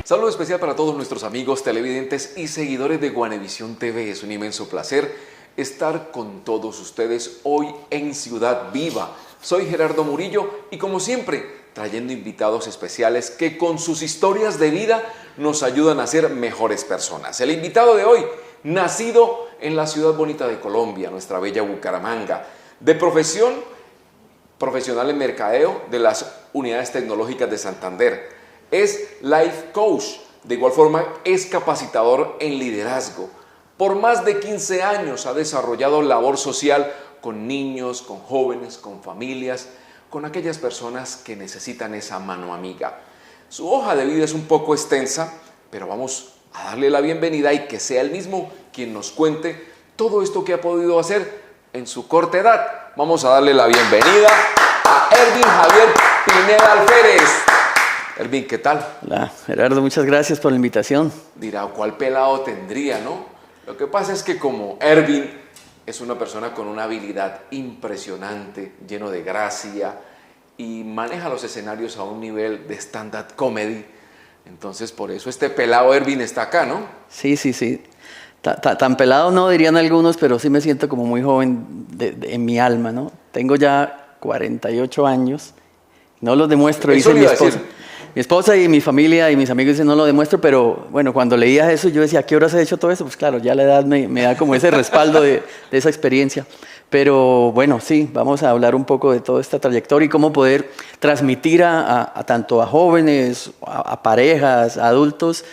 Saludo especial para todos nuestros amigos televidentes y seguidores de Guanevisión TV. Es un inmenso placer estar con todos ustedes hoy en Ciudad Viva. Soy Gerardo Murillo y como siempre trayendo invitados especiales que con sus historias de vida nos ayudan a ser mejores personas. El invitado de hoy, nacido en la ciudad bonita de Colombia, nuestra bella Bucaramanga, de profesión profesional en mercadeo de las unidades tecnológicas de Santander. Es life coach, de igual forma es capacitador en liderazgo. Por más de 15 años ha desarrollado labor social con niños, con jóvenes, con familias, con aquellas personas que necesitan esa mano amiga. Su hoja de vida es un poco extensa, pero vamos a darle la bienvenida y que sea él mismo quien nos cuente todo esto que ha podido hacer en su corta edad. Vamos a darle la bienvenida a Ervin Javier Pineda Alférez. Ervin, ¿qué tal? Hola, Gerardo, muchas gracias por la invitación. Dirá, ¿cuál pelado tendría, no? Lo que pasa es que como Ervin es una persona con una habilidad impresionante, lleno de gracia y maneja los escenarios a un nivel de stand-up comedy, entonces por eso este pelado Ervin está acá, ¿no? Sí. Tan pelado no dirían algunos, pero sí me siento como muy joven en mi alma, ¿no? Tengo ya 48 años, no los demuestro, dice mi esposa. Mi esposa y mi familia y mis amigos dicen no lo demuestro, pero bueno, cuando leía eso yo decía, ¿a qué horas he hecho todo eso? Pues claro, ya la edad me da como ese respaldo de esa experiencia. Pero bueno, sí, vamos a hablar un poco de toda esta trayectoria y cómo poder transmitir tanto a jóvenes, a parejas, a adultos,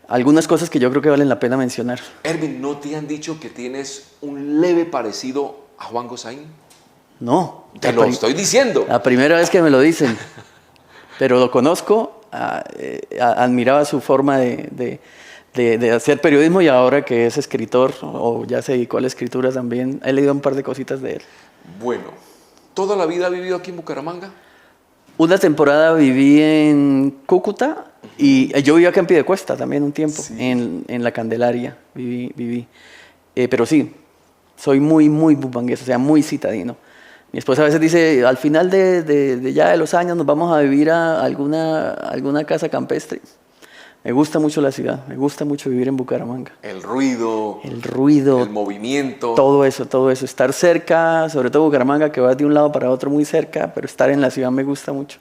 algunas cosas que yo creo que valen la pena mencionar. Ervin, ¿no te han dicho que tienes un leve parecido a Juan Gosaín? No. Te lo estoy diciendo. La primera vez que me lo dicen, pero lo conozco. Admiraba su forma de hacer periodismo y ahora que es escritor o ya se dedicó a la escritura también, he leído un par de cositas de él. Bueno, ¿toda la vida ha vivido aquí en Bucaramanga? Una temporada viví en Cúcuta y yo viví acá en Piedecuesta también un tiempo, sí. en La Candelaria viví. Pero sí, soy muy bumangués, o sea, muy citadino. Mi esposa a veces dice, al final de los años nos vamos a vivir a alguna casa campestre. Me gusta mucho la ciudad, me gusta mucho vivir en Bucaramanga. El ruido, el movimiento. Todo eso. Estar cerca, sobre todo Bucaramanga, que vas de un lado para otro muy cerca, pero estar en la ciudad me gusta mucho.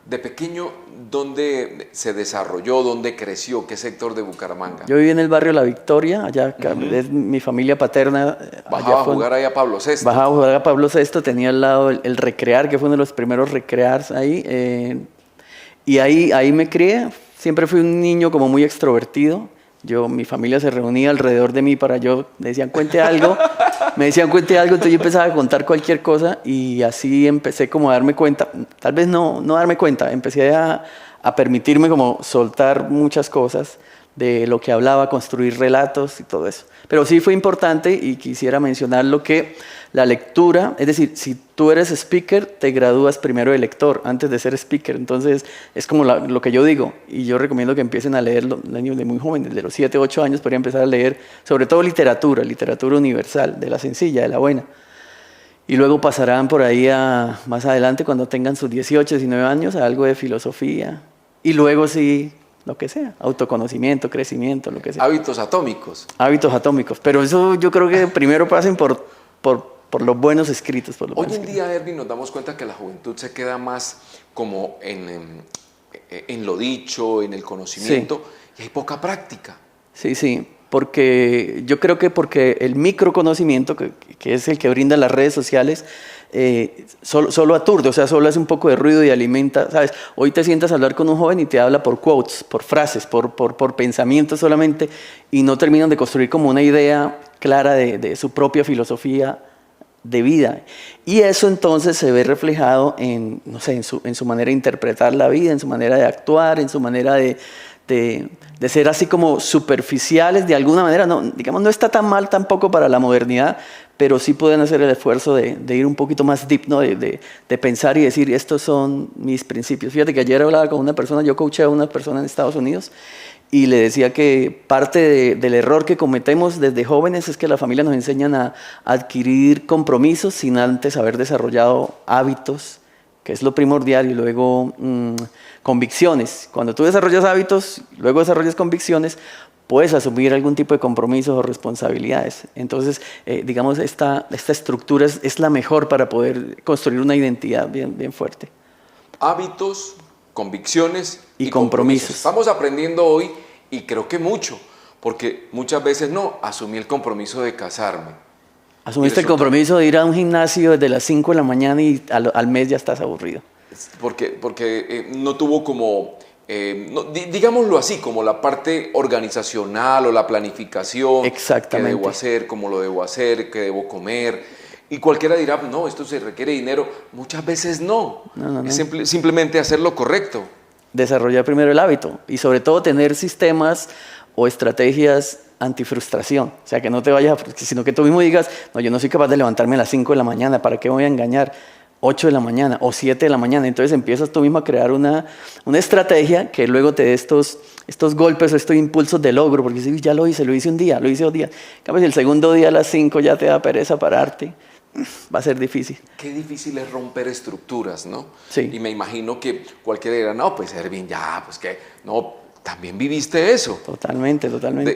De pequeño, ¿dónde se desarrolló, dónde creció, qué sector de Bucaramanga? Yo viví en el barrio La Victoria, allá es mi familia paterna. ¿Bajaba a jugar ahí a Pablo VI? Bajaba a jugar a Pablo VI, tenía al lado el Recrear, que fue uno de los primeros recrears ahí. Y ahí me crié, siempre fui un niño como muy extrovertido. Mi familia se reunía alrededor de mí me decían cuente algo, entonces yo empezaba a contar cualquier cosa y así empecé como a darme cuenta, tal vez no darme cuenta, empecé a permitirme como soltar muchas cosas de lo que hablaba, construir relatos y todo eso. Pero sí fue importante y quisiera mencionar lo que la lectura, es decir, si tú eres speaker, te gradúas primero de lector antes de ser speaker. Entonces es como lo que yo digo y yo recomiendo que empiecen a leer los niños de muy jóvenes, de los 7, 8 años podrían empezar a leer sobre todo literatura universal, de la sencilla, de la buena. Y luego pasarán por ahí más adelante cuando tengan sus 18, 19 años a algo de filosofía y luego sí, lo que sea, autoconocimiento, crecimiento, lo que sea. Hábitos atómicos. Hábitos atómicos, pero eso yo creo que primero pasen por los buenos escritos. Hoy en día, Ervin, nos damos cuenta que la juventud se queda más como en lo dicho, en el conocimiento, sí. Y hay poca práctica. Sí, porque yo creo que porque el microconocimiento, que es el que brindan las redes sociales, solo aturde, o sea, solo hace un poco de ruido y alimenta, ¿sabes? Hoy te sientas a hablar con un joven y te habla por quotes, por frases, por pensamientos solamente, y no terminan de construir como una idea clara de su propia filosofía de vida. Y eso entonces se ve reflejado en su manera de interpretar la vida, en su manera de actuar, en su manera de ser así como superficiales de alguna manera. No está tan mal tampoco para la modernidad, pero sí pueden hacer el esfuerzo de ir un poquito más deep, ¿no? de pensar y decir, estos son mis principios. Fíjate que ayer hablaba con una persona, yo coaché a una persona en Estados Unidos, y le decía que parte del error que cometemos desde jóvenes es que la familia nos enseñan a adquirir compromisos sin antes haber desarrollado hábitos que es lo primordial, y luego convicciones. Cuando tú desarrollas hábitos, luego desarrollas convicciones, puedes asumir algún tipo de compromisos o responsabilidades. Entonces, digamos, esta estructura es la mejor para poder construir una identidad bien fuerte. Hábitos, convicciones y compromisos. Estamos aprendiendo hoy y creo que mucho, porque muchas veces no, asumí el compromiso de casarme. Asumiste el compromiso de ir a un gimnasio desde las 5 de la mañana y al mes ya estás aburrido. Porque no tuvo como, digámoslo así, como la parte organizacional o la planificación. Exactamente. ¿Qué debo hacer? ¿Cómo lo debo hacer? ¿Qué debo comer? Y cualquiera dirá, no, esto se requiere dinero. Muchas veces no. Es simplemente hacer lo correcto. Desarrollar primero el hábito y sobre todo tener sistemas o estrategias antifrustración. O sea, que no te vayas, sino que tú mismo digas, no, yo no soy capaz de levantarme a las 5 de la mañana, ¿para qué voy a engañar? 8 de la mañana o 7 de la mañana. Entonces empiezas tú mismo a crear una estrategia que luego te dé estos golpes o estos impulsos de logro, porque si ya lo hice un día, lo hice 2 días. En cambio, si el segundo día a las 5 ya te da pereza pararte, va a ser difícil. Qué difícil es romper estructuras, ¿no? Sí. Y me imagino que cualquiera dirá, no, pues Ervin, ya, pues que, no, también viviste eso. Totalmente.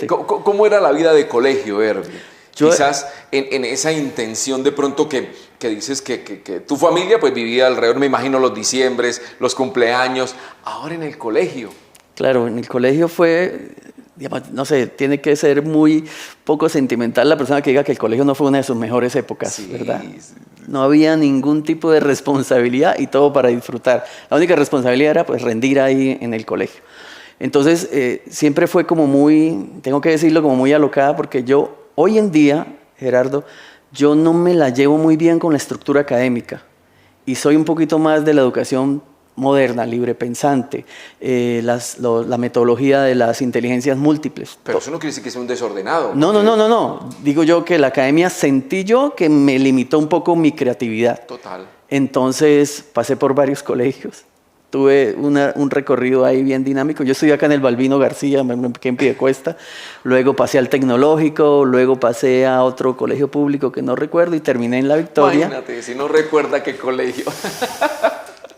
¿Cómo era la vida de colegio, Ervin? Quizás en esa intención de pronto que dices que tu familia pues vivía alrededor, me imagino, los diciembres, los cumpleaños, ahora en el colegio. Claro, en el colegio fue, digamos, no sé, tiene que ser muy poco sentimental la persona que diga que el colegio no fue una de sus mejores épocas, sí, ¿verdad? Sí. No había ningún tipo de responsabilidad y todo para disfrutar. La única responsabilidad era pues rendir ahí en el colegio. Entonces, siempre fue como muy, tengo que decirlo, como muy alocada, porque yo, hoy en día, Gerardo, yo no me la llevo muy bien con la estructura académica y soy un poquito más de la educación moderna, libre pensante, la metodología de las inteligencias múltiples. Pero eso no quiere decir que sea un desordenado. No. Digo yo que la academia sentí yo que me limitó un poco mi creatividad. Total. Entonces pasé por varios colegios. Tuve un recorrido ahí bien dinámico. Yo estudié acá en el Balbino García, en Piedecuesta. Luego pasé al Tecnológico, luego pasé a otro colegio público que no recuerdo y terminé en La Victoria. Imagínate, si no recuerda qué colegio.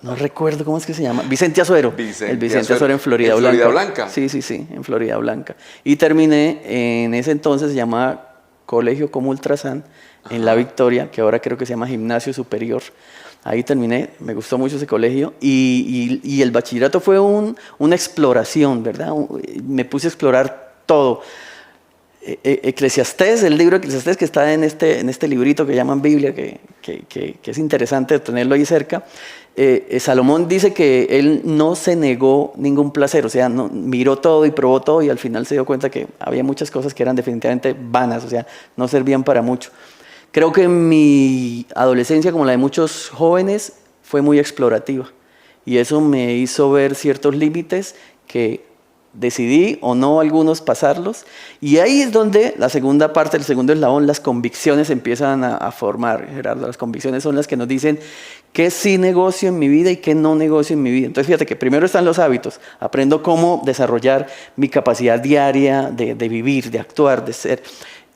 No recuerdo cómo es que se llama. Vicente Azuero. El Vicente Azuero en Florida Blanca. ¿En Florida Blanca? Sí, en Florida Blanca. Y terminé en ese entonces, se llamaba Colegio Comultrasan, en La Victoria, que ahora creo que se llama Gimnasio Superior. Ahí terminé, me gustó mucho ese colegio y el bachillerato fue una exploración, ¿verdad? Me puse a explorar todo. Eclesiastés, el libro Eclesiastés que está en este librito que llaman Biblia, que es interesante tenerlo ahí cerca. Salomón dice que él no se negó ningún placer, o sea, miró todo y probó todo y al final se dio cuenta que había muchas cosas que eran definitivamente vanas, o sea, no servían para mucho. Creo que mi adolescencia, como la de muchos jóvenes, fue muy explorativa y eso me hizo ver ciertos límites que decidí o no algunos pasarlos y ahí es donde la segunda parte, el segundo eslabón, las convicciones empiezan a formar, Gerardo. Las convicciones son las que nos dicen qué sí negocio en mi vida y qué no negocio en mi vida. Entonces fíjate que primero están los hábitos, aprendo cómo desarrollar mi capacidad diaria de vivir, de actuar, de ser.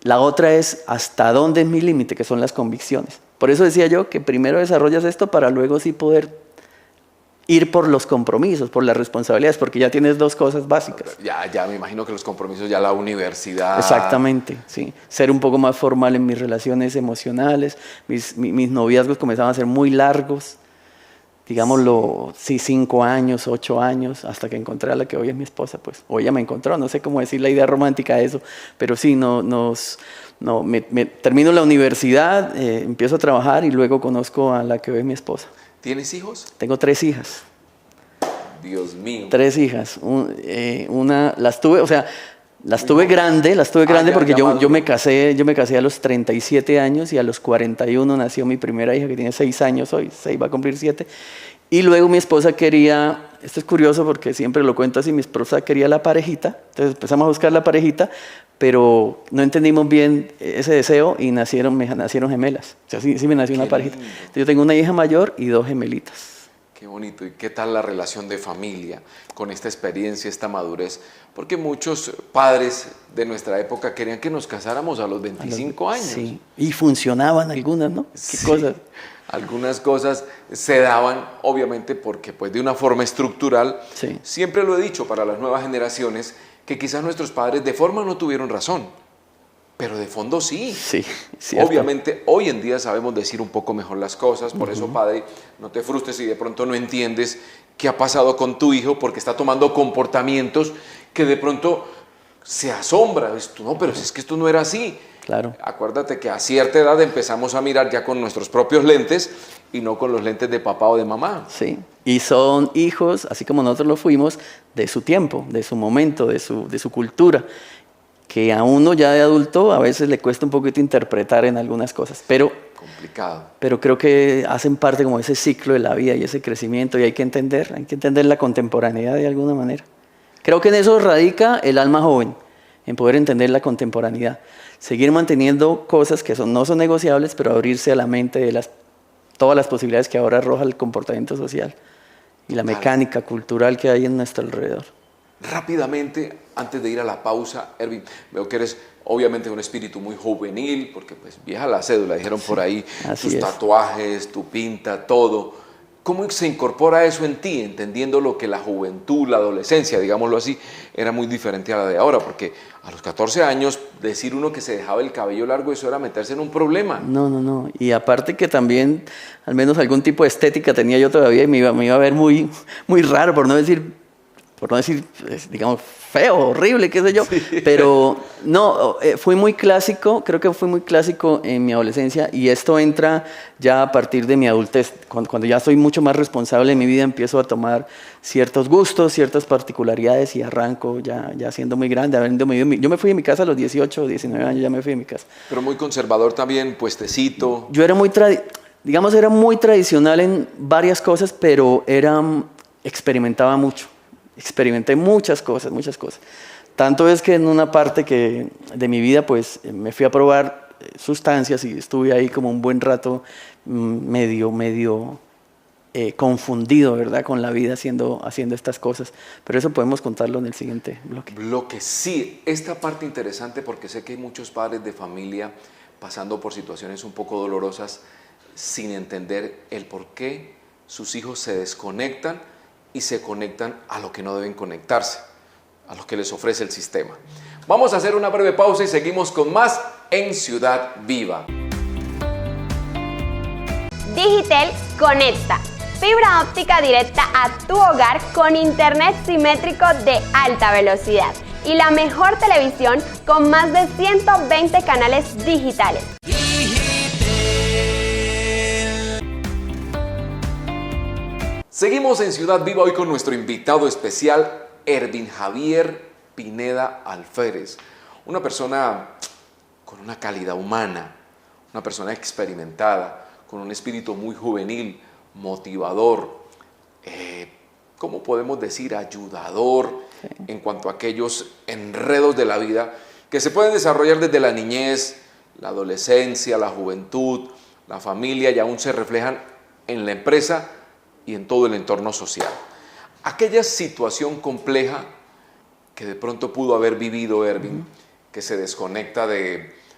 La otra es hasta dónde es mi límite, que son las convicciones. Por eso decía yo que primero desarrollas esto para luego sí poder ir por los compromisos, por las responsabilidades, porque ya tienes dos cosas básicas. Ya me imagino que los compromisos, ya la universidad. Exactamente, sí. Ser un poco más formal en mis relaciones emocionales, mis noviazgos comenzaban a ser muy largos, digámoslo, sí, 5 años, 8 años, hasta que encontré a la que hoy es mi esposa, pues, o ella me encontró, no sé cómo decir la idea romántica de eso, pero sí, termino la universidad, empiezo a trabajar y luego conozco a la que hoy es mi esposa. ¿Tienes hijos? Tengo 3 hijas. Dios mío. 3 hijas. Las tuve grande porque yo me casé a los 37 años y a los 41 nació mi primera hija que tiene 6 años hoy, 6 va a cumplir 7. Y luego mi esposa quería, esto es curioso porque siempre lo cuento así, mi esposa quería la parejita, entonces empezamos a buscar la parejita, pero no entendimos bien ese deseo y me nacieron gemelas. O sea, sí me nació una parejita. Entonces, yo tengo una hija mayor y 2 gemelitas. Qué bonito. ¿Y qué tal la relación de familia con esta experiencia, esta madurez? Porque muchos padres de nuestra época querían que nos casáramos a los 25 años. Sí, y funcionaban algunas, ¿no? Qué cosas. Algunas cosas se daban, obviamente, porque pues de una forma estructural, Sí. siempre lo he dicho para las nuevas generaciones, que quizás nuestros padres de forma no tuvieron razón, pero de fondo sí. Sí, cierto. Obviamente, hoy en día sabemos decir un poco mejor las cosas, por eso, padre, no te frustres si de pronto no entiendes qué ha pasado con tu hijo, porque está tomando comportamientos que de pronto se asombra. No, pero si es que esto no era así. Claro. Acuérdate que a cierta edad empezamos a mirar ya con nuestros propios lentes y no con los lentes de papá o de mamá. Sí, y son hijos, así como nosotros lo fuimos, de su tiempo, de su momento, de su cultura, que a uno ya de adulto a veces le cuesta un poquito interpretar en algunas cosas, Complicado. pero creo que hacen parte como de ese ciclo de la vida y ese crecimiento, y hay que entender la contemporaneidad de alguna manera. Creo que en eso radica el alma joven, en poder entender la contemporaneidad. Seguir manteniendo cosas que no son negociables, pero abrirse a la mente de todas las posibilidades que ahora arroja el comportamiento social y la mecánica cultural que hay en nuestro alrededor. Rápidamente, antes de ir a la pausa, Ervin, veo que eres obviamente un espíritu muy juvenil, porque pues vieja la cédula, dijeron por ahí, tus tatuajes, tu pinta, todo. ¿Cómo se incorpora eso en ti, entendiendo lo que la juventud, la adolescencia, digámoslo así, era muy diferente a la de ahora? Porque a los 14 años, decir uno que se dejaba el cabello largo, eso era meterse en un problema. No. Y aparte que también, al menos algún tipo de estética tenía yo todavía y me iba a ver muy, muy raro, por no decir, digamos, feo, horrible, qué sé yo. Sí. Pero no, fui muy clásico, creo que fui muy clásico en mi adolescencia, y esto entra ya a partir de mi adultez. Cuando ya soy mucho más responsable en mi vida, empiezo a tomar ciertos gustos, ciertas particularidades, y arranco ya siendo muy grande. Yo me fui de mi casa a los 18 o 19 años, ya me fui de mi casa. Pero muy conservador también, puestecito. Yo era era muy tradicional en varias cosas, pero experimentaba mucho. Experimenté muchas cosas. Tanto es que en una parte de mi vida pues me fui a probar sustancias y estuve ahí como un buen rato medio confundido, ¿verdad? Con la vida haciendo estas cosas. Pero eso podemos contarlo en el siguiente bloque. Sí, esta parte interesante, porque sé que hay muchos padres de familia pasando por situaciones un poco dolorosas sin entender el por qué sus hijos se desconectan y se conectan a lo que no deben conectarse, a lo que les ofrece el sistema. Vamos a hacer una breve pausa y seguimos con más en Ciudad Viva. Digitel conecta. Fibra óptica directa a tu hogar con internet simétrico de alta velocidad y la mejor televisión con más de 120 canales digitales. Seguimos en Ciudad Viva hoy con nuestro invitado especial, Ervin Javier Pineda Alférez. Una persona con una calidad humana, una persona experimentada, con un espíritu muy juvenil, motivador, ¿cómo podemos decir? Ayudador, sí, en cuanto a aquellos enredos de la vida que se pueden desarrollar desde la niñez, la adolescencia, la juventud, la familia, y aún se reflejan en la empresa y en todo el entorno social. Aquella situación compleja que de pronto pudo haber vivido Ervin, que se desconecta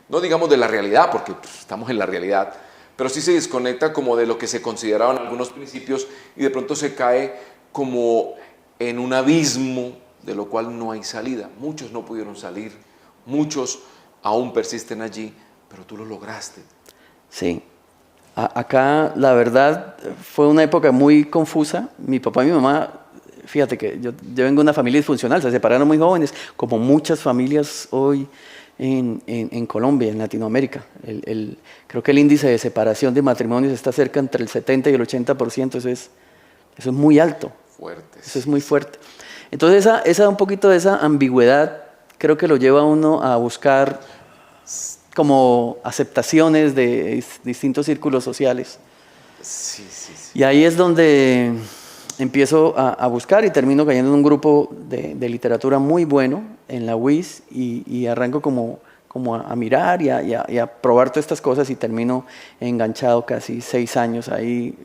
no digamos de la realidad, porque pues, estamos en la realidad, pero sí se desconecta como de lo que se consideraban algunos principios y de pronto se cae como en un abismo de lo cual no hay salida. Muchos no pudieron salir, muchos aún persisten allí, pero tú lo lograste. Sí. Acá, la verdad, fue una época muy confusa. Mi papá y mi mamá, fíjate que yo vengo de una familia disfuncional, se separaron muy jóvenes, como muchas familias hoy en Colombia, en Latinoamérica. Creo que el índice de separación de matrimonios está cerca entre el 70 y el 80%, eso es muy alto. Fuerte. Eso es muy fuerte. Entonces, un poquito de esa ambigüedad creo que lo lleva a uno a buscar como aceptaciones de distintos círculos sociales. Sí. Y ahí es donde empiezo a buscar y termino cayendo en un grupo de literatura muy bueno en la UIS y arranco como a mirar y a probar todas estas cosas y termino enganchado casi 6 años ahí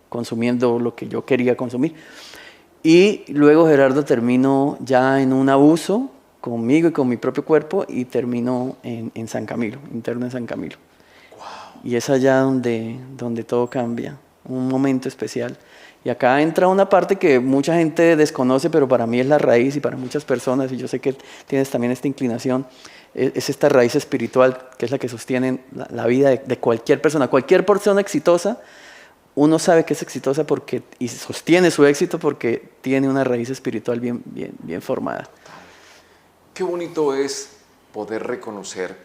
consumiendo lo que yo quería consumir. Y luego, Gerardo, termino ya en un abuso conmigo y con mi propio cuerpo y termino en San Camilo, interno en San Camilo. Wow. Y es allá donde todo cambia, un momento especial. Y acá entra una parte que mucha gente desconoce, pero para mí es la raíz y para muchas personas, y yo sé que tienes también esta inclinación, es esta raíz espiritual que es la que sostiene la vida de cualquier persona. Cualquier persona exitosa, uno sabe que es exitosa y sostiene su éxito porque tiene una raíz espiritual bien formada. Qué bonito es poder reconocer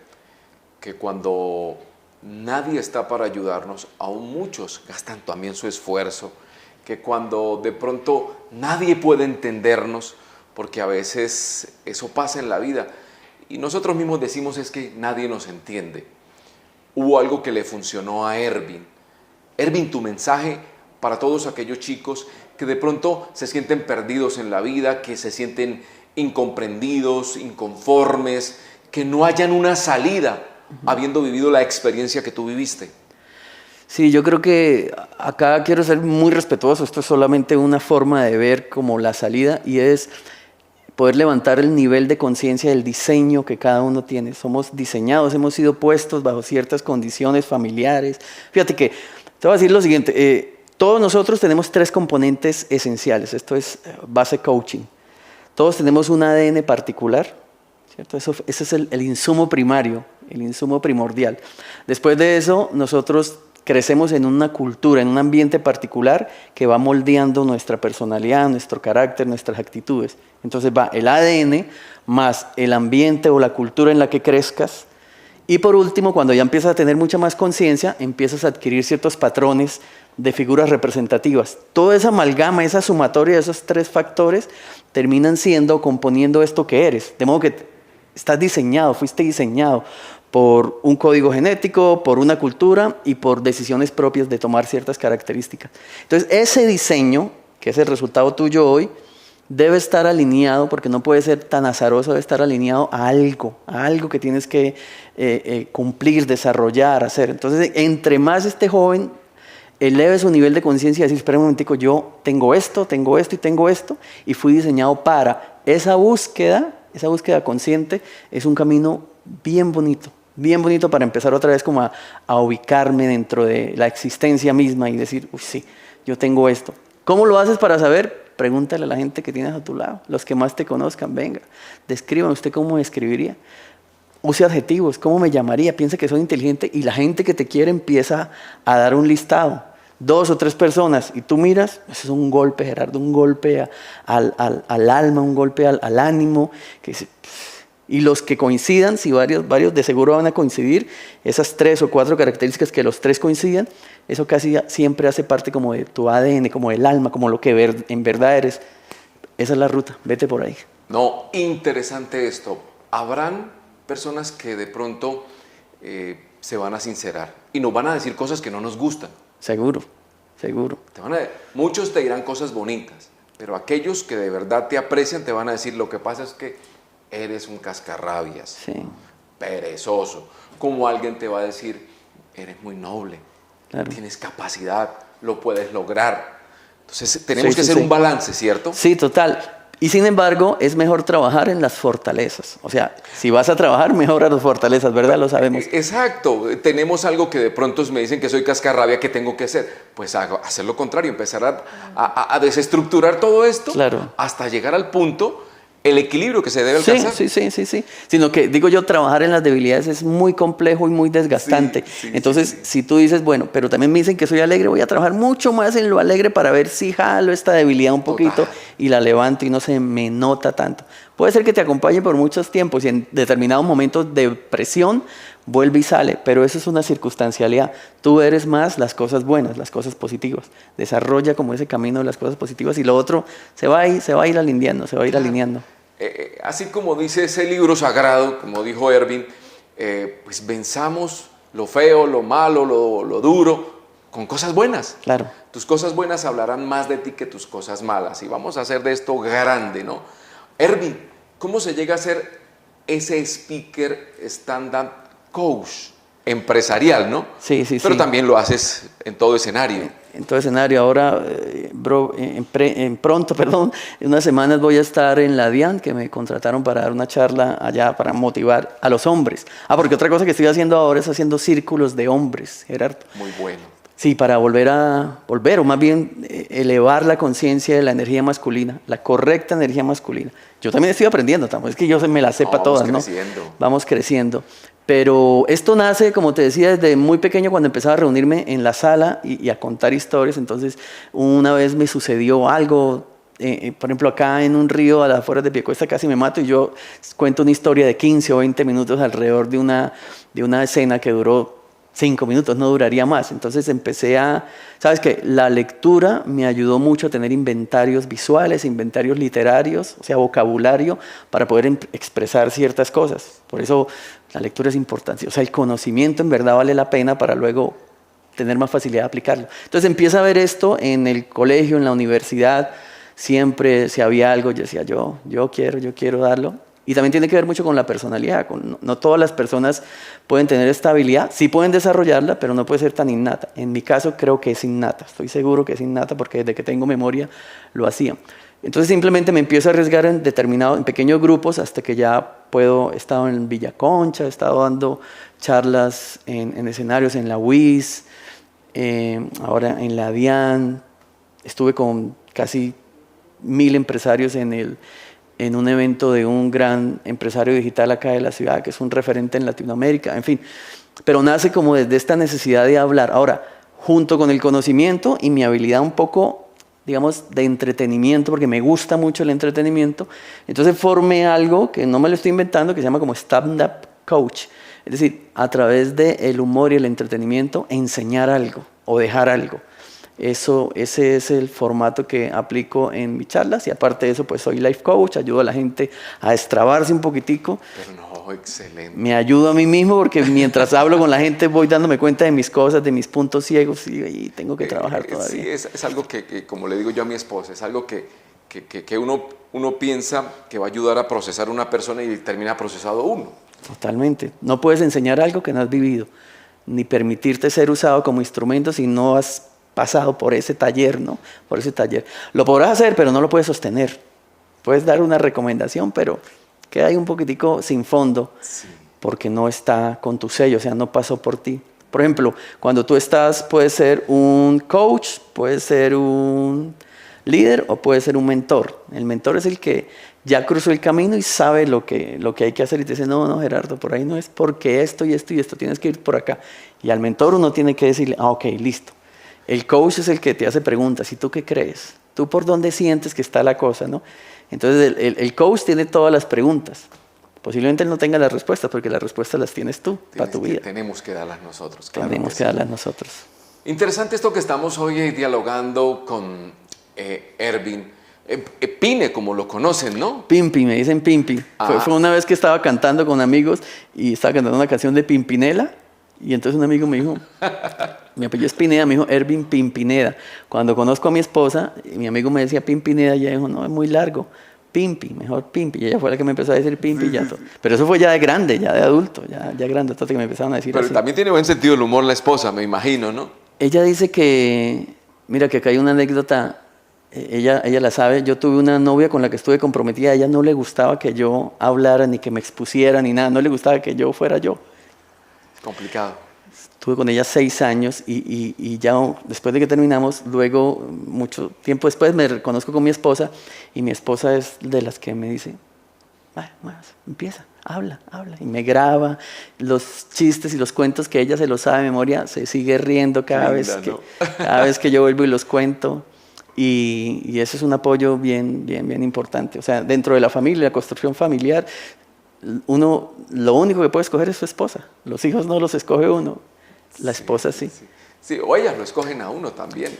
que cuando nadie está para ayudarnos, aún muchos gastan también su esfuerzo, que cuando de pronto nadie puede entendernos, porque a veces eso pasa en la vida, y nosotros mismos decimos es que nadie nos entiende. Hubo algo que le funcionó a Ervin. Ervin, tu mensaje para todos aquellos chicos que de pronto se sienten perdidos en la vida, que se sienten incomprendidos, inconformes, que no hayan una salida, habiendo vivido la experiencia que tú viviste. Sí, yo creo que acá quiero ser muy respetuoso. Esto es solamente una forma de ver como la salida y es poder levantar el nivel de conciencia del diseño que cada uno tiene. Somos diseñados, hemos sido puestos bajo ciertas condiciones familiares. Fíjate que te voy a decir lo siguiente, todos nosotros tenemos 3 componentes esenciales. Esto es base coaching. Todos tenemos un ADN particular, ¿cierto? Ese es el insumo primario, el insumo primordial. Después de eso, nosotros crecemos en una cultura, en un ambiente particular que va moldeando nuestra personalidad, nuestro carácter, nuestras actitudes. Entonces va el ADN más el ambiente o la cultura en la que crezcas. Y por último, cuando ya empiezas a tener mucha más conciencia, empiezas a adquirir ciertos patrones de figuras representativas. Toda esa amalgama, esa sumatoria de esos 3 factores terminan siendo, componiendo esto que eres. De modo que estás diseñado, fuiste diseñado por un código genético, por una cultura y por decisiones propias de tomar ciertas características. Entonces, ese diseño, que es el resultado tuyo hoy, debe estar alineado, porque no puede ser tan azaroso, debe estar alineado a algo que tienes que cumplir, desarrollar, hacer. Entonces, entre más este joven eleve su nivel de conciencia y decir, espera un momentico, yo tengo esto y tengo esto, y fui diseñado para esa búsqueda consciente, es un camino bien bonito para empezar otra vez como a ubicarme dentro de la existencia misma y decir, uy, sí, yo tengo esto. ¿Cómo lo haces para saber? Pregúntale a la gente que tienes a tu lado, los que más te conozcan, venga, describan usted cómo me escribiría. Use adjetivos, ¿cómo me llamaría? Piensa que soy inteligente y la gente que te quiere empieza a dar un listado. 2 o 3 personas y tú miras, eso es un golpe, Gerardo, un golpe al alma, un golpe al ánimo. Y los que coincidan, si varios de seguro van a coincidir, esas 3 o 4 características que los 3 coincidan, eso casi siempre hace parte como de tu ADN, como del alma, como lo que en verdad eres. Esa es la ruta, vete por ahí. No, interesante esto. Habrán personas que de pronto se van a sincerar y nos van a decir cosas que no nos gustan. Seguro. Muchos te dirán cosas bonitas, pero aquellos que de verdad te aprecian te van a decir, lo que pasa es que eres un cascarrabias, sí, perezoso. Como alguien te va a decir, eres muy noble, claro, tienes capacidad, lo puedes lograr. Entonces tenemos que hacer un balance, ¿cierto? Sí, total. Y sin embargo, es mejor trabajar en las fortalezas. O sea, si vas a trabajar, mejora las fortalezas, ¿verdad? Lo sabemos. Exacto. Tenemos algo que de pronto me dicen que soy cascarrabia, ¿qué tengo que hacer? Pues hacer lo contrario, empezar a desestructurar todo esto, claro, hasta llegar al punto, el equilibrio que se debe alcanzar. Sí. Sino que, digo yo, trabajar en las debilidades es muy complejo y muy desgastante. Entonces, si tú dices, bueno, pero también me dicen que soy alegre, voy a trabajar mucho más en lo alegre para ver si jalo esta debilidad un poquito y la levanto y no se me nota tanto. Puede ser que te acompañe por muchos tiempos y en determinados momentos de presión vuelve y sale, pero eso es una circunstancialidad. Tú eres más las cosas buenas, las cosas positivas. Desarrolla como ese camino de las cosas positivas y lo otro se va a ir alineando, alineando. Así como dice ese libro sagrado, como dijo Ervin, pues venzamos lo feo, lo malo, lo duro, con cosas buenas. Claro. Tus cosas buenas hablarán más de ti que tus cosas malas y vamos a hacer de esto grande, ¿no? Ervin, ¿cómo se llega a ser ese speaker stand-up coach empresarial, ¿no? Sí. Pero también lo haces en todo escenario. en todo escenario. Ahora, pronto, en unas semanas voy a estar en la DIAN, que me contrataron para dar una charla allá para motivar a los hombres. Porque otra cosa que estoy haciendo ahora es haciendo círculos de hombres, Gerardo. Muy bueno. Sí, para volver, o más bien elevar la conciencia de la energía masculina, la correcta energía masculina. Yo también estoy aprendiendo, tampoco es que yo me la sepa todas, ¿no? Vamos creciendo. Pero esto nace, como te decía, desde muy pequeño, cuando empezaba a reunirme en la sala y a contar historias. Entonces, una vez me sucedió algo, por ejemplo, acá en un río a las afueras de Piedecuesta casi me mato, y yo cuento una historia de 15 o 20 minutos alrededor de una escena que duró 5 minutos, no duraría más. Entonces empecé ¿sabes qué? La lectura me ayudó mucho a tener inventarios visuales, inventarios literarios, o sea, vocabulario, para poder expresar ciertas cosas. Por eso la lectura es importante. O sea, el conocimiento en verdad vale la pena para luego tener más facilidad de aplicarlo. Entonces empieza a ver esto en el colegio, en la universidad. Siempre, si había algo, yo decía, yo quiero darlo. Y también tiene que ver mucho con la personalidad. No todas las personas pueden tener esta habilidad. Sí pueden desarrollarla, pero no puede ser tan innata. En mi caso creo que es innata. Estoy seguro que es innata porque desde que tengo memoria lo hacía. Entonces simplemente me empiezo a arriesgar en pequeños grupos hasta que ya he estado en Villa Concha, he estado dando charlas en escenarios en la UIS, ahora en la DIAN. Estuve con casi 1000 empresarios en un evento de un gran empresario digital acá de la ciudad, que es un referente en Latinoamérica, en fin. Pero nace como desde esta necesidad de hablar. Ahora, junto con el conocimiento y mi habilidad un poco, digamos, de entretenimiento, porque me gusta mucho el entretenimiento, entonces formé algo que no me lo estoy inventando, que se llama como stand-up coach. Es decir, a través del humor y el entretenimiento, enseñar algo o dejar algo. Ese es el formato que aplico en mis charlas, y aparte de eso, pues soy life coach, ayudo a la gente a destrabarse un poquitico. Pero no, excelente. Me ayudo a mí mismo porque mientras hablo con la gente voy dándome cuenta de mis cosas, de mis puntos ciegos, y tengo que trabajar todavía. Sí, es algo que, como le digo yo a mi esposa, es algo que uno piensa que va a ayudar a procesar una persona y termina procesado uno. Totalmente. No puedes enseñar algo que no has vivido, ni permitirte ser usado como instrumento si no has pasado por ese taller, ¿no? Por ese taller. Lo podrás hacer, pero no lo puedes sostener. Puedes dar una recomendación, pero queda ahí un poquitico sin fondo, sí, porque no está con tu sello, o sea, no pasó por ti. Por ejemplo, cuando tú puedes ser un coach, puedes ser un líder o puedes ser un mentor. El mentor es el que ya cruzó el camino y sabe lo que hay que hacer, y te dice, no, Gerardo, por ahí no es, porque esto y esto y esto, tienes que ir por acá. Y al mentor uno tiene que decirle, ok, listo. El coach es el que te hace preguntas, ¿y tú qué crees? ¿Tú por dónde sientes que está la cosa, no? Entonces el coach tiene todas las preguntas. Posiblemente él no tenga las respuestas, porque las respuestas las tienes tú para tu vida. Tenemos que darlas nosotros. Claro, tenemos que darlas nosotros. Interesante esto que estamos hoy dialogando con Ervin. Pine, como lo conocen, ¿no? Pimpi, me dicen Pimpi. Fue una vez que estaba cantando con amigos y estaba cantando una canción de Pimpinela. Y entonces un amigo me dijo, mi apellido es Pineda, me dijo Ervin Pimpineda. Cuando conozco a mi esposa, mi amigo me decía Pimpineda, y ella dijo, no, es muy largo, Pimpi, mejor Pimpi. Y ella fue la que me empezó a decir Pimpi, sí, ya todo. Pero eso fue ya de grande, ya de adulto, ya grande, hasta que me empezaron a decir Pero así. También tiene buen sentido el humor la esposa, me imagino, ¿no? Ella dice que, mira, que acá hay una anécdota, ella la sabe. Yo tuve una novia con la que estuve comprometida, a ella no le gustaba que yo hablara, ni que me expusiera, ni nada, no le gustaba que yo fuera yo. Complicado. Estuve con ella 6 años y ya después de que terminamos, luego, mucho tiempo después, me reconozco con mi esposa, y mi esposa es de las que me dice, empieza, habla, y me graba los chistes y los cuentos que ella se los sabe de memoria, se sigue riendo cada vez que yo vuelvo y los cuento. Y eso es un apoyo bien importante. O sea, dentro de la familia, la construcción familiar, uno lo único que puede escoger es su esposa. Los hijos no los escoge uno, la esposa sí. Sí, o ellas lo escogen a uno también.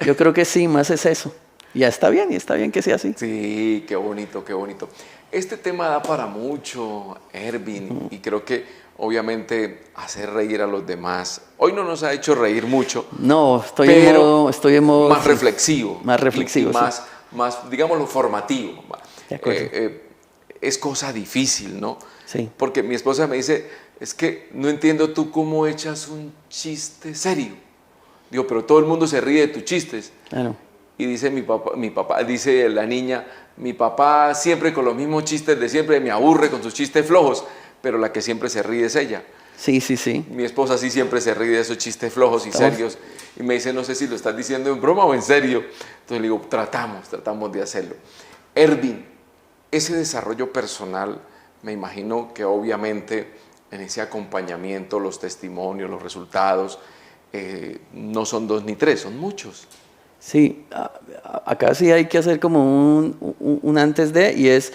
Yo creo que sí, más es eso. Y está bien que sea así. Sí, qué bonito, qué bonito. Este tema da para mucho, Ervin, y creo que obviamente hacer reír a los demás. Hoy no nos ha hecho reír mucho. No, estoy en modo más reflexivo. Más reflexivo, y más, digámoslo, formativo. De acuerdo. Es cosa difícil, ¿no? Sí. Porque mi esposa me dice, es que no entiendo tú cómo echas un chiste serio. Digo, pero todo el mundo se ríe de tus chistes. Claro. Y dice dice la niña, mi papá siempre con los mismos chistes de siempre, me aburre con sus chistes flojos, pero la que siempre se ríe es ella. Sí, sí, sí. Mi esposa sí siempre se ríe de esos chistes flojos y serios. Y me dice, no sé si lo estás diciendo en broma o en serio. Entonces le digo, tratamos de hacerlo. Ervin, ese desarrollo personal, me imagino que obviamente en ese acompañamiento, los testimonios, los resultados, no son 2 ni 3, son muchos. Sí, acá sí hay que hacer como un antes de, y es,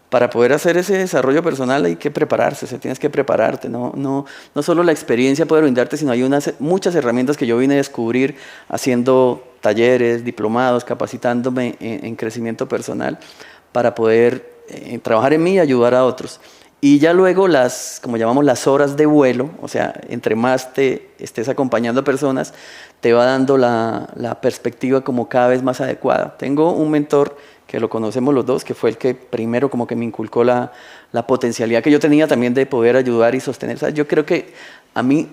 para poder hacer ese desarrollo personal hay que prepararse, tienes que prepararte, no solo la experiencia puede brindarte, sino hay muchas herramientas que yo vine a descubrir haciendo talleres, diplomados, capacitándome en crecimiento personal para poder trabajar en mí y ayudar a otros. Y ya luego como llamamos las horas de vuelo, o sea, entre más te estés acompañando a personas, te va dando la perspectiva como cada vez más adecuada. Tengo un mentor que lo conocemos los dos, que fue el que primero como que me inculcó la potencialidad que yo tenía también de poder ayudar y sostener. O sea, yo creo que a mí,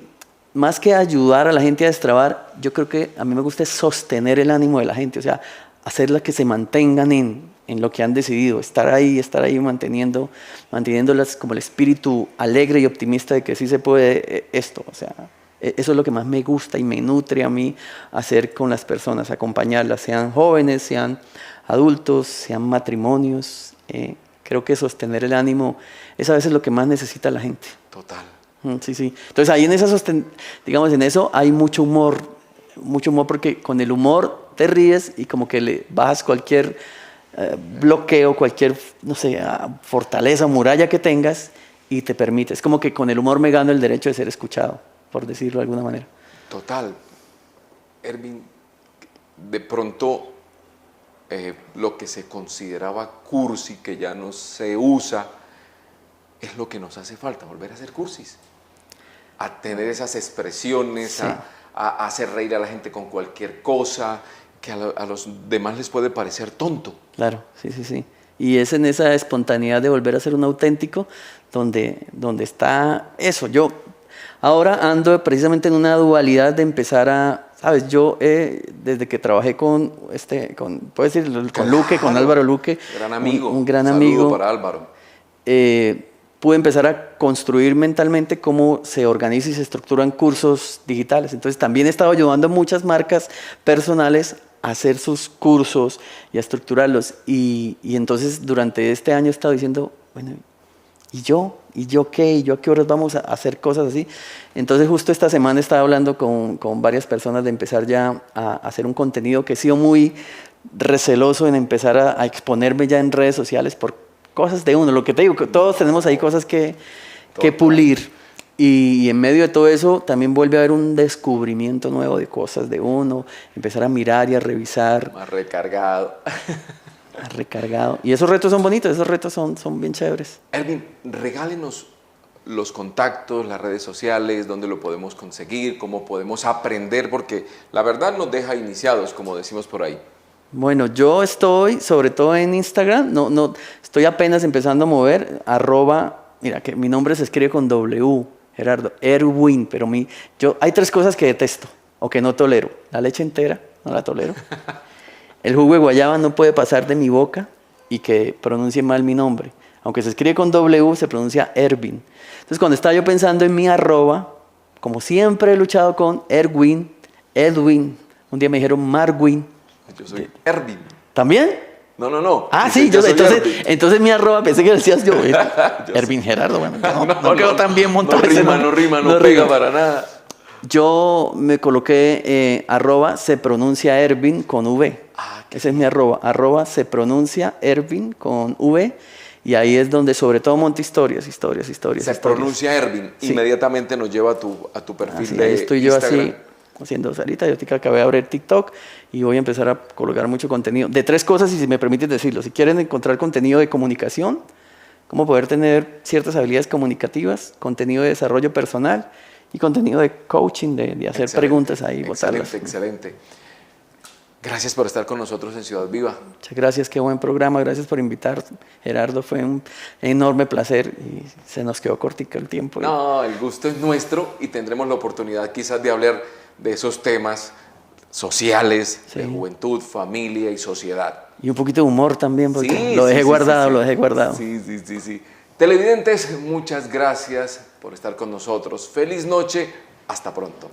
más que ayudar a la gente a destrabar, yo creo que a mí me gusta sostener el ánimo de la gente, o sea, hacerla que se mantengan en lo que han decidido, estar ahí manteniéndolas como el espíritu alegre y optimista de que sí se puede esto, o sea, eso es lo que más me gusta y me nutre a mí hacer con las personas, acompañarlas, sean jóvenes, sean adultos, sean matrimonios. Creo que sostener el ánimo es a veces lo que más necesita la gente. Total. Sí, sí. Entonces ahí digamos, en eso hay mucho humor porque con el humor te ríes y como que le bajas cualquier bloqueo, cualquier, no sé, fortaleza, muralla que tengas y te permite. Es como que con el humor me gano el derecho de ser escuchado, por decirlo de alguna manera. Total. Ervin, de pronto lo que se consideraba cursi, que ya no se usa, es lo que nos hace falta, volver a ser cursis. A tener esas expresiones, sí. a hacer reír a la gente con cualquier cosa, que a los demás les puede parecer tonto. Claro, sí, sí, sí. Y es en esa espontaneidad de volver a ser un auténtico donde está eso. Yo ahora ando precisamente en una dualidad de empezar a, ¿sabes? Yo desde que trabajé puedo decir, con Luque, con Álvaro Luque. Gran amigo. Un gran amigo. Saludo para Álvaro. Pude empezar a construir mentalmente cómo se organizan y se estructuran cursos digitales. Entonces también he estado ayudando a muchas marcas personales a hacer sus cursos y a estructurarlos. Y entonces durante este año he estado diciendo, bueno, ¿y yo? ¿Y yo qué? ¿Y yo a qué horas vamos a hacer cosas así? Entonces justo esta semana estaba hablando con varias personas de empezar ya a hacer un contenido que he sido muy receloso en empezar a exponerme ya en redes sociales por cosas de uno. Lo que te digo, que todos tenemos ahí cosas que pulir. Y en medio de todo eso también vuelve a haber un descubrimiento nuevo de cosas de uno, empezar a mirar y a revisar. Más recargado. Recargado. Y esos retos son bonitos, esos retos son bien chéveres. Ervin, regálenos los contactos, las redes sociales, dónde lo podemos conseguir, cómo podemos aprender, porque la verdad nos deja iniciados, como decimos por ahí. Bueno, yo estoy sobre todo en Instagram, no, estoy apenas empezando a mover, mira que mi nombre se escribe con W, Gerardo, Erwin, pero hay 3 cosas que detesto o que no tolero. La leche entera, no la tolero. El jugo de guayaba no puede pasar de mi boca y que pronuncie mal mi nombre. Aunque se escribe con W, se pronuncia Ervin. Entonces, cuando estaba yo pensando en mi arroba, como siempre he luchado con Erwin, Edwin, un día me dijeron Marwin. Yo soy Ervin. ¿También? No. Ah, sí, entonces mi arroba, pensé que decías yo. Ervin Gerardo, bueno, no quedó tan bien montado. No rima, no pega para nada. Yo me coloqué arroba se pronuncia Ervin con V. Ese es mi arroba se pronuncia Ervin con V. Y ahí es donde sobre todo monto historias. Se pronuncia Ervin, sí. Inmediatamente nos lleva a tu perfil así, de ahí estoy Instagram. Yo así haciendo salita. Yo acabé de abrir TikTok y voy a empezar a colocar mucho contenido. De 3 cosas, y si me permites decirlo. Si quieren encontrar contenido de comunicación, cómo poder tener ciertas habilidades comunicativas, contenido de desarrollo personal y contenido de coaching, de hacer preguntas ahí. Excelente. Gracias por estar con nosotros en Ciudad Viva. Muchas gracias, qué buen programa. Gracias por invitar, Gerardo. Fue un enorme placer y se nos quedó cortico el tiempo. No, el gusto es nuestro y tendremos la oportunidad quizás de hablar de esos temas sociales, Sí. de juventud, familia y sociedad. Y un poquito de humor también, porque Sí, lo dejé sí, sí, guardado, sí, sí. lo dejé guardado. Sí. Televidentes, muchas gracias por estar con nosotros. Feliz noche, hasta pronto.